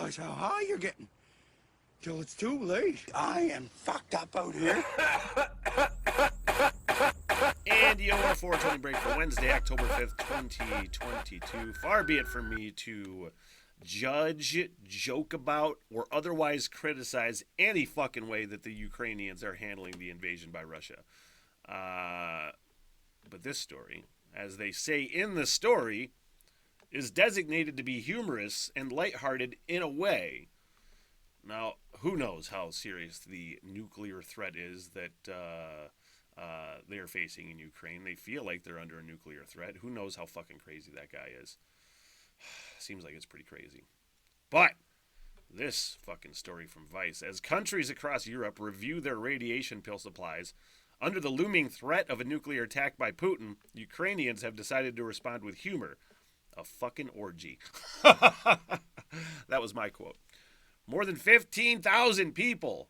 realize how high you're getting till it's too late. I am fucked up out here. And your 420 break for Wednesday, October 5th, 2022. Far be it from me to judge, joke about, or otherwise criticize any fucking way that the Ukrainians are handling the invasion by Russia. But this story, as they say in the story, is designated to be humorous and lighthearted in a way. Now, who knows how serious the nuclear threat is that they're facing in Ukraine. They feel like they're under a nuclear threat. Who knows how fucking crazy that guy is. Seems like it's pretty crazy. But this fucking story from Vice. As countries across Europe review their radiation pill supplies, under the looming threat of a nuclear attack by Putin, Ukrainians have decided to respond with humor. A fucking orgy. That was my quote. More than 15,000 people.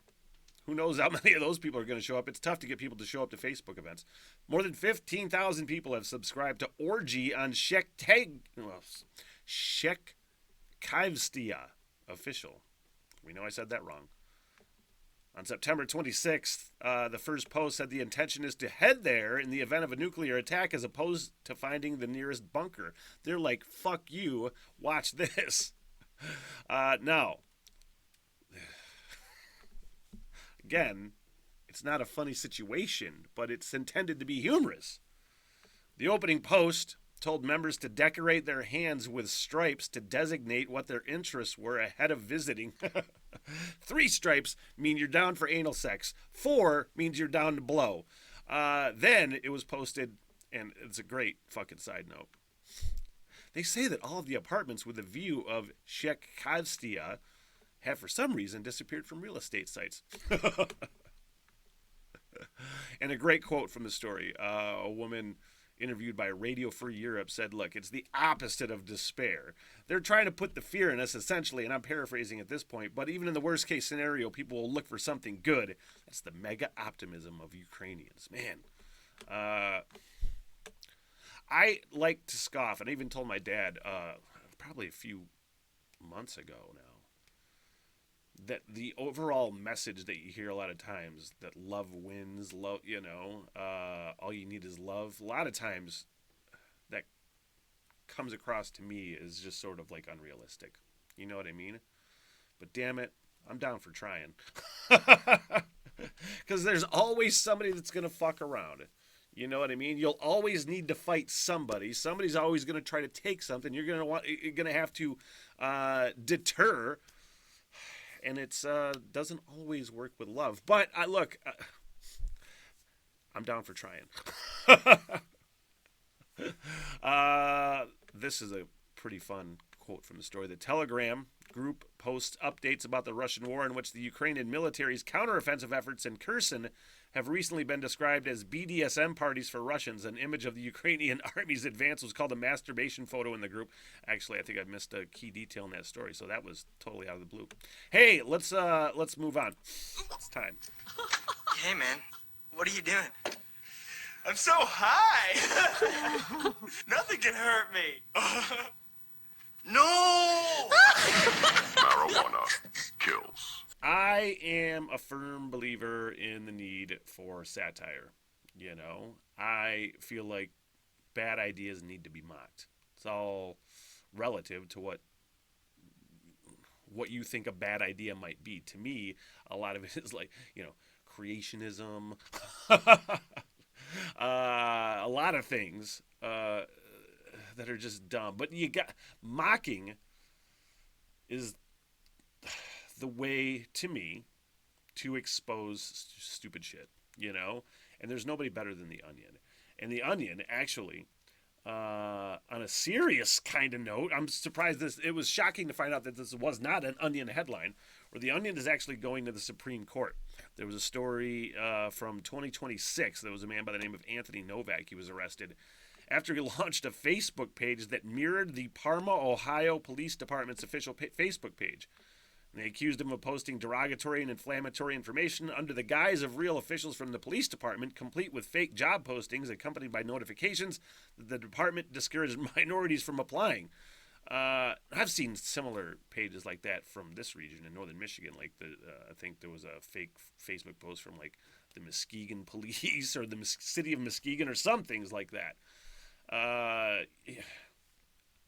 Who knows how many of those people are going to show up? It's tough to get people to show up to Facebook events. More than 15,000 people have subscribed to Orgy on Shekhyvstia official. We know I said that wrong. On September 26th, the first post said the intention is to head there in the event of a nuclear attack as opposed to finding the nearest bunker. They're like, fuck you, watch this. Now, again, it's not a funny situation, but it's intended to be humorous. The opening post told members to decorate their hands with stripes to designate what their interests were ahead of visiting. 3 stripes mean you're down for anal sex. 4 means you're down to blow. Then it was posted, and it's a great fucking side note. They say that all of the apartments with a view of Shekhyvstia have for some reason disappeared from real estate sites. And a great quote from the story. A woman interviewed by Radio Free Europe said, look, it's the opposite of despair. They're trying to put the fear in us, essentially, and I'm paraphrasing at this point, but even in the worst case scenario, people will look for something good. That's the mega optimism of Ukrainians. Man, I like to scoff, and I even told my dad probably a few months ago now, that the overall message that you hear a lot of times, that love wins, love, all you need is love. A lot of times that comes across to me as just sort of like unrealistic. You know what I mean? But damn it, I'm down for trying. Because there's always somebody that's going to fuck around. You know what I mean? You'll always need to fight somebody. Somebody's always going to try to take something. You're going to have to deter. And it's doesn't always work with love. But look, I'm down for trying. This is a pretty fun quote from the story. The Telegram group posts updates about the Russian war in which the Ukrainian military's counteroffensive efforts in Kherson have recently been described as BDSM parties for Russians. An image of the Ukrainian army's advance was called a masturbation photo in the group. Actually, I think I missed a key detail in that story, so that was totally out of the blue. Hey, let's move on. It's time. Hey, man, what are you doing? I'm so high. Nothing can hurt me. No! Marijuana kills. I am a firm believer in the need for satire. You know, I feel like bad ideas need to be mocked. It's all relative to what you think a bad idea might be. To me, a lot of it is like, creationism, a lot of things that are just dumb. But mocking is the way, to me, to expose stupid shit, and there's nobody better than The Onion. And The Onion, actually, on a serious kind of note, I'm surprised it was shocking to find out that this was not an Onion headline, where The Onion is actually going to the Supreme Court. There was a story from 2026. There was a man by the name of Anthony Novak. He was arrested after he launched a Facebook page that mirrored the Parma, Ohio Police Department's official Facebook page. And they accused him of posting derogatory and inflammatory information under the guise of real officials from the police department, complete with fake job postings accompanied by notifications that the department discouraged minorities from applying. I've seen similar pages like that from this region in northern Michigan. Like I think there was a fake Facebook post from like the Muskegon police or the city of Muskegon or some things like that.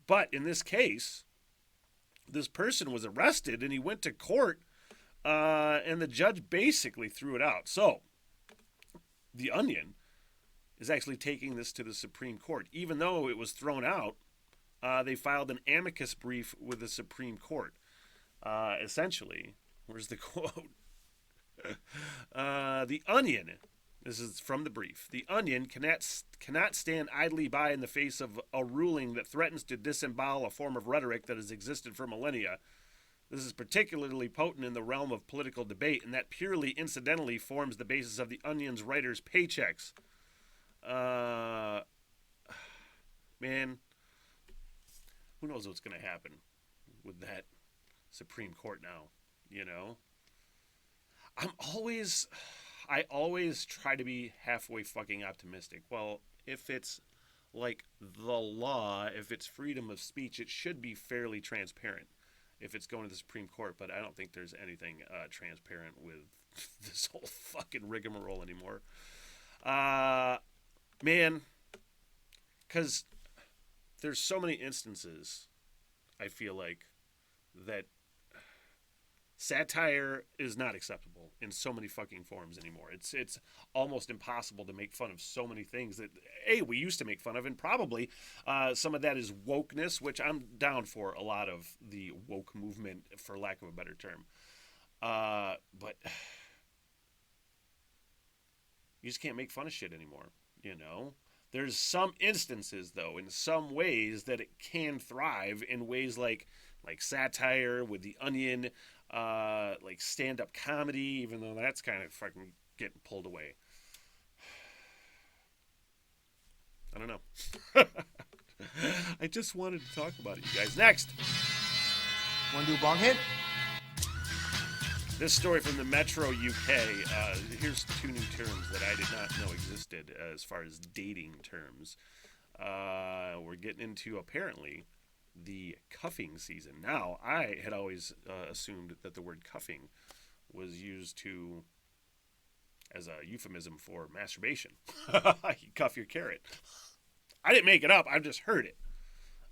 But in this case, this person was arrested and he went to court, and the judge basically threw it out. So, The Onion is actually taking this to the Supreme Court. Even though it was thrown out, they filed an amicus brief with the Supreme Court. Essentially, where's the quote? The Onion, this is from the brief, The Onion cannot stand idly by in the face of a ruling that threatens to disembowel a form of rhetoric that has existed for millennia. This is particularly potent in the realm of political debate, and that purely incidentally forms the basis of The Onion's writers' paychecks. Man, who knows what's going to happen with that Supreme Court now, you know? I always try to be halfway fucking optimistic. Well, if it's like the law, if it's freedom of speech, it should be fairly transparent if it's going to the Supreme Court, but I don't think there's anything transparent with this whole fucking rigmarole anymore. Man, because there's so many instances, I feel like, that satire is not acceptable in so many fucking forms anymore. It's almost impossible to make fun of so many things that we used to make fun of, and probably some of that is wokeness, which I'm down for a lot of the woke movement, for lack of a better term. But you just can't make fun of shit anymore, you know? There's some instances, though, in some ways that it can thrive in ways like satire with The Onion, like stand-up comedy, even though that's kind of fucking getting pulled away. I don't know. I just wanted to talk about it, you guys. Next! Want to do a bong hit? This story from the Metro UK. Here's two new terms that I did not know existed as far as dating terms. We're getting into, apparently, the cuffing season. Now, I had always assumed that the word cuffing was used as a euphemism for masturbation. You cuff your carrot. I didn't make it up. I've just heard it.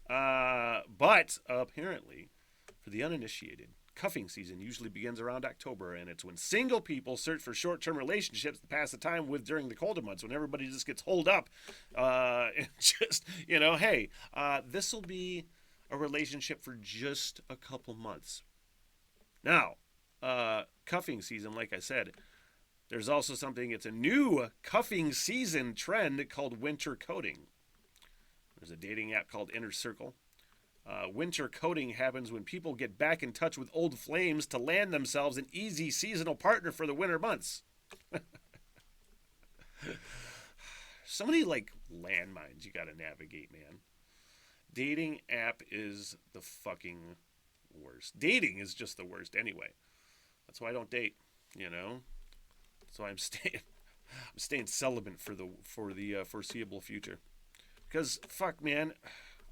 But apparently, for the uninitiated, cuffing season usually begins around October, and it's when single people search for short-term relationships to pass the time with during the colder months, when everybody just gets holed up and just, hey, this will be a relationship for just a couple months. Now, cuffing season, like I said, there's also it's a new cuffing season trend called winter coating. There's a dating app called Inner Circle. Winter coating happens when people get back in touch with old flames to land themselves an easy seasonal partner for the winter months. So many, landmines you gotta navigate, man. Dating app is the fucking worst. Dating is just the worst anyway. That's why I don't date, That's why I'm staying celibate for the foreseeable future. Because, fuck, man,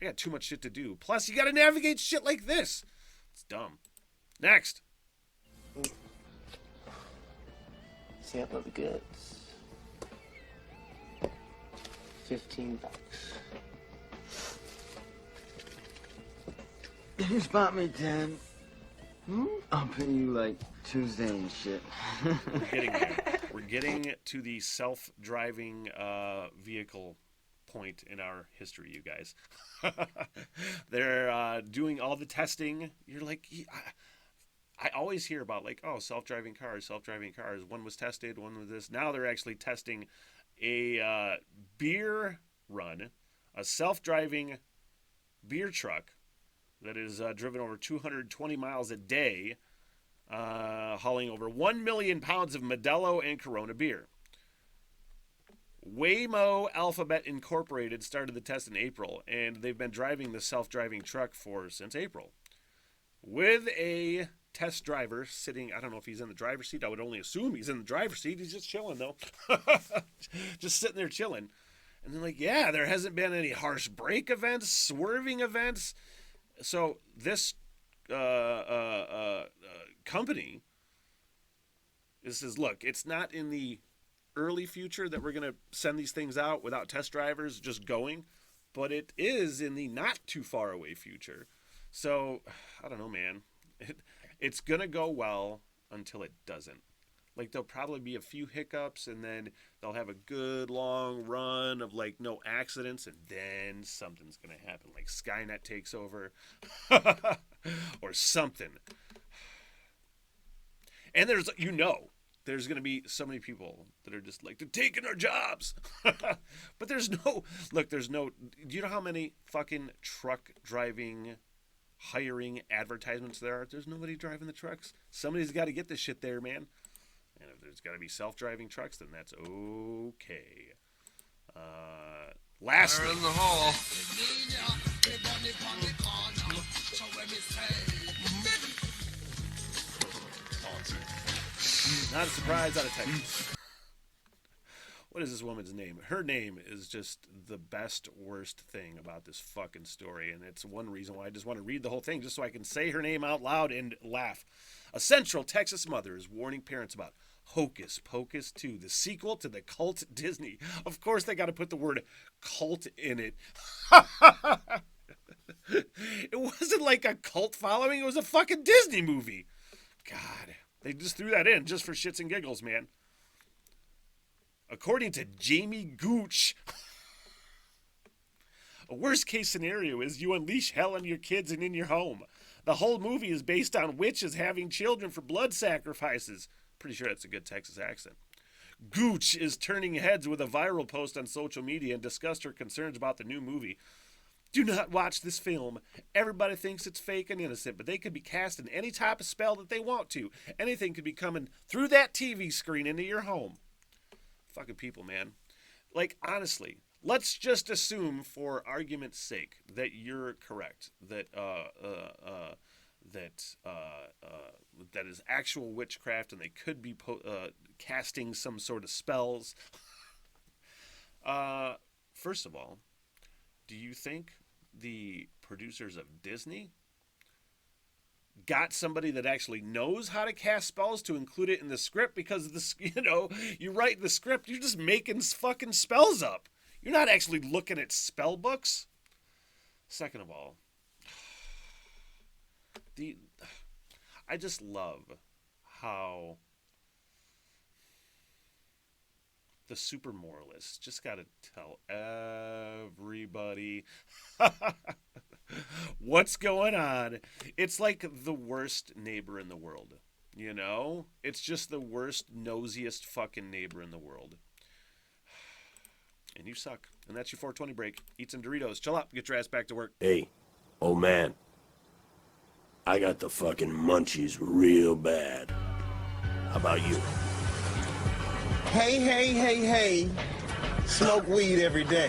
I got too much shit to do. Plus, you gotta navigate shit like this. It's dumb. Next. Sample the goods. $15. Can you spot me 10? I'll pay you Tuesday and shit. We're getting there. We're getting to the self-driving vehicle point in our history, you guys. They're doing all the testing. You're like, I always hear about self-driving cars. One was tested, one was this. Now they're actually testing a beer run, a self-driving beer truck that is driven over 220 miles a day, hauling over 1 million pounds of Modelo and Corona beer. Waymo Alphabet Incorporated started the test in April, and they've been driving the self-driving truck since April. With a test driver sitting, I don't know if he's in the driver's seat. I would only assume he's in the driver's seat. He's just chilling, though. Just sitting there chilling. And they're like, yeah, there hasn't been any harsh brake events, swerving events. So this company, it says, look, it's not in the early future that we're going to send these things out without test drivers just going, but it is in the not too far away future. So I don't know, man. It's going to go well until it doesn't. Like, there'll probably be a few hiccups, and then they'll have a good long run of, like, no accidents, and then something's going to happen. Like, Skynet takes over or something. And there's going to be so many people that are just like, they're taking our jobs. But do you know how many fucking truck driving, hiring advertisements there are? There's nobody driving the trucks. Somebody's got to get this shit there, man. And if there's got to be self-driving trucks, then that's okay. Lastly, in the hall. not a surprise out of Texas. What is this woman's name? Her name is just the best, worst thing about this fucking story, and it's one reason why I just want to read the whole thing, just so I can say her name out loud and laugh. A Central Texas mother is warning parents about Hocus Pocus 2, the sequel to the cult Disney. Of course, they got to put the word cult in it. It wasn't like a cult following. It was a fucking Disney movie. God, they just threw that in just for shits and giggles, man. According to Jamie Gooch, a worst-case scenario is you unleash hell on your kids and in your home. The whole movie is based on witches having children for blood sacrifices. Pretty sure that's a good Texas accent. Gooch is turning heads with a viral post on social media and discussed her concerns about the new movie. Do not watch this film. Everybody thinks it's fake and innocent, but they could be casting any type of spell that they want to. Anything could be coming through that TV screen into your home. Fucking people, man. Like, honestly, let's just assume, for argument's sake, that you're correct. That that is actual witchcraft, and they could be casting some sort of spells. First of all, do you think the producers of Disney got somebody that actually knows how to cast spells to include it in the script? Because this, you write the script, you're just making fucking spells up. You're not actually looking at spell books. Second of all, I just love how the super moralists just got to tell everybody what's going on. It's like the worst neighbor in the world, It's just the worst, nosiest fucking neighbor in the world. And you suck. And that's your 420 break. Eat some Doritos. Chill out. Get your ass back to work. Hey, old man. I got the fucking munchies real bad. How about you? Hey. Smoke weed every day.